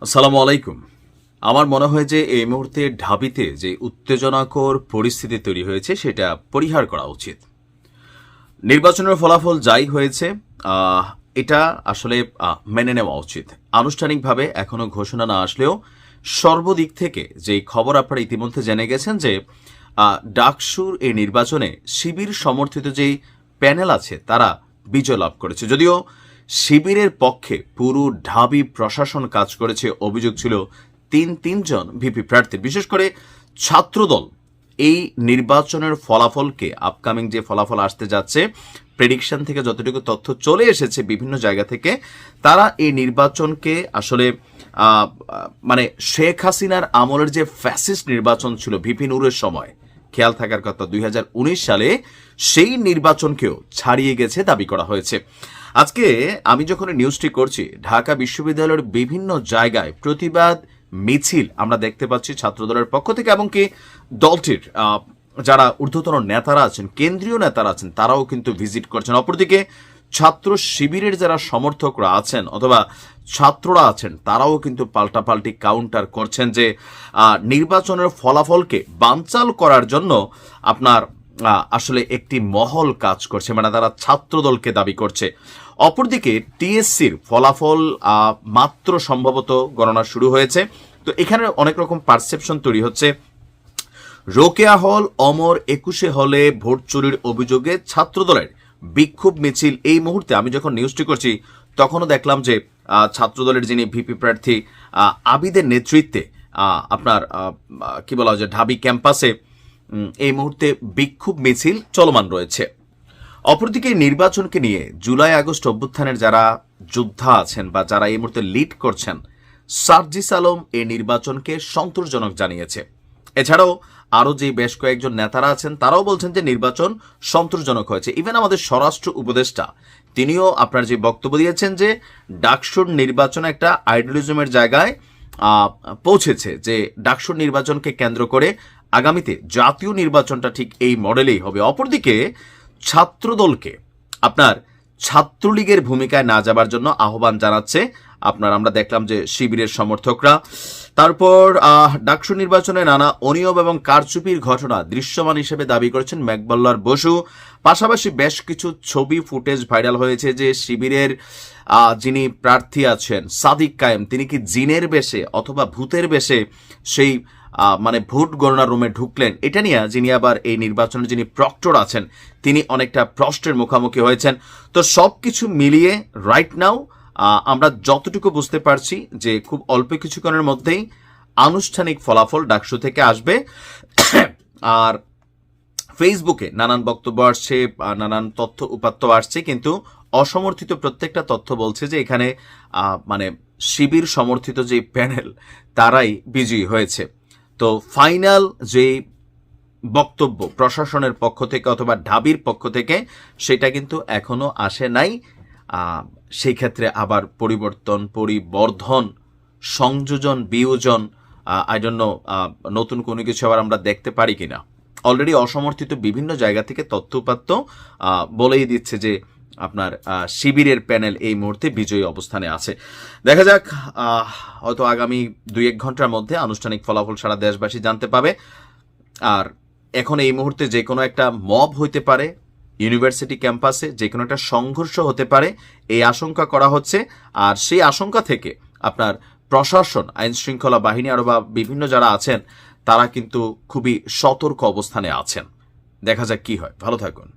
আসসালামু আলাইকুম। আমার মনে হয় যে এই মুহূর্তে ঢাবিতে যে উত্তেজনাকর পরিস্থিতি তৈরি হয়েছে সেটা পরিহার করা উচিত। নির্বাচনের ফলাফল যাই হয়েছে এটা আসলে মেনে নেওয়া উচিত। আনুষ্ঠানিকভাবে এখনো ঘোষণা না আসলেও সর্বদিক থেকে যেই খবর আপনারা ইতিমধ্যে জেনে গেছেন যে ডাকসুর এই নির্বাচনে শিবির সমর্থিত যেই প্যানেল আছে তারা বিজয় লাভ করেছে। যদিও শিবিরের পক্ষে পুরো ঢাবি প্রশাসন কাজ করেছে, অভিযোগ ছিল তিনজন ভিপি প্রার্থীর। বিশেষ করে ছাত্রদল এই নির্বাচনের ফলাফলকে, আপকামিং যে ফলাফল আসতে যাচ্ছে, প্রেডিকশন থেকে যতটুকু তথ্য চলে এসেছে বিভিন্ন জায়গা থেকে, তারা এই নির্বাচনকে আসলে মানে শেখ হাসিনার আমলের যে ফ্যাসিস্ট নির্বাচন ছিল ভিপি নুরের সময়, খেয়াল থাকার কথা 2019 সালে সেই নির্বাচনকেও ছাড়িয়ে গেছে দাবি করা হয়েছে। আজকে আমি যখন নিউজটি করছি, ঢাকা বিশ্ববিদ্যালয়ের বিভিন্ন জায়গায় প্রতিবাদ মিছিল আমরা দেখতে পাচ্ছি ছাত্রদলের পক্ষ থেকে, এমনকি দলটির যারা ঊর্ধ্বতন নেতারা আছেন, কেন্দ্রীয় নেতারা আছেন, তারাও কিন্তু ভিজিট করছেন। অপরদিকে ছাত্র শিবিরের যারা সমর্থকরা আছেন অথবা ছাত্ররা আছেন, তারাও কিন্তু পাল্টাপাল্টি কাউন্টার করছেন যে নির্বাচনের ফলাফলকে বানচাল করার জন্য আপনার আসলে একটি মহল কাজ করছে, মানে তারা ছাত্রদলকে দাবি করছে। অপরদিকে টিএসসির ফলাফল মাত্র সম্ভবত গণনা শুরু হয়েছে, তো এখানে অনেক রকম পারসেপশন তৈরি হচ্ছে। রোকেয়া হল অমর 21 হলে ভোট চুরির অভিযোগে ছাত্রদলের বিক্ষোভ মিছিল। এই মুহূর্তে আমি যখন নিউজটি করছি তখনও দেখলাম যে ছাত্রদলের যিনি ভিপি প্রার্থী আবিদের নেতৃত্বে আপনার কি বলা হয় যে ঢাবি ক্যাম্পাসে এই মুহূর্তে বিক্ষোভ মিছিল চলমান রয়েছে। অপরদিকে নির্বাচনকে নিয়ে জুলাই আগস্ট অভ্যুত্থানের যারা যোদ্ধা আছেন বা যারা এই মুহূর্তে লিড করছেন, সার্জিস আলম এই নির্বাচনকে সন্তোষজনক জানিয়েছে। এছাড়াও আরও যে বেশ কয়েকজন নেতারা আছেন তারাও বলছেন যে নির্বাচন সন্তোষজনক হয়েছে। ইভেন আমাদের স্বরাষ্ট্র উপদেষ্টা তিনিও আপনার যে বক্তব্য দিয়েছেন যে ডাকসুর নির্বাচন একটা আইডিয়ালিজমের জায়গায় পৌঁছেছে, যে ডাকসুর নির্বাচনকে কেন্দ্র করে আগামীতে জাতীয় নির্বাচনটা ঠিক এই মডেলেই হবে। অপরদিকে ছাত্রদলকে আপনার ছাত্রলীগের ভূমিকায় না যাবার জন্য আহ্বান জানাচ্ছে আপনার, আমরা দেখলাম যে শিবিরের সমর্থকরা। তারপর ডাকসু নির্বাচনে নানা অনিয়ম এবং কারচুপির ঘটনা দৃশ্যমান হিসেবে দাবি করেছেন মেঘবল্লার বসু। পাশাপাশি বেশ কিছু ছবি ফুটেজ ভাইরাল হয়েছে যে শিবিরের যিনি প্রার্থী আছেন সাদিক কায়েম, তিনি কি জিনের বেশে অথবা ভূতের বেশে সেই মানে ভোট গণনা রুমে ঢুকলেন। এটা নিয়ে যিনি আবার এই নির্বাচনের যিনি প্রক্টর আছেন তিনি অনেকটা প্রশ্নের মুখোমুখি হয়েছেন। তো সবকিছু মিলিয়ে রাইট নাও আমরা যতটুকু বুঝতে পারছি যে খুব অল্প কিছুক্ষণের মধ্যেই আনুষ্ঠানিক ফলাফল ডাকসু থেকে আসবে। আর ফেসবুকে নানান বক্তব্য আসছে, নানান তথ্য উপাত্ত আসছে, কিন্তু অসমর্থিত প্রত্যেকটা তথ্য বলছে যে এখানে মানে শিবির সমর্থিত যে প্যানেল তারাই বিজয়ী হয়েছে। তো ফাইনাল যে বক্তব্য প্রশাসনের পক্ষ থেকে অথবা ঢাবির পক্ষ থেকে সেটা কিন্তু এখনো আসে নাই। সেই ক্ষেত্রে আবার পরিবর্ধন, সংযোজন, বিয়োজন, আই ডোন্ট নো নতুন কোনো কিছু আবার আমরা দেখতে পারি কিনা। অলরেডি অসমর্থিত বিভিন্ন জায়গা থেকে তথ্যপাত্য বলেই দিচ্ছে যে আপনার শিবিরের প্যানেল এই মুহূর্তে বিজয়ী অবস্থানে আছে। দেখা যাক, হয়তো আগামী 2-1 ঘন্টার মধ্যে আনুষ্ঠানিক ফলাফল সারা দেশবাসী জানতে পাবে। আর এখন এই মুহূর্তে যে কোনো একটা মব হইতে পারে, ইউনিভার্সিটি ক্যাম্পাসে যে কোনো একটা সংঘর্ষ হতে পারে, এই আশঙ্কা করা হচ্ছে। আর সেই আশঙ্কা থেকে আপনার প্রশাসন, আইন শৃঙ্খলা বাহিনী আরও বা বিভিন্ন যারা আছেন তারা কিন্তু খুবই সতর্ক অবস্থানে আছেন। দেখা যাক কি হয়। ভালো থাকুন।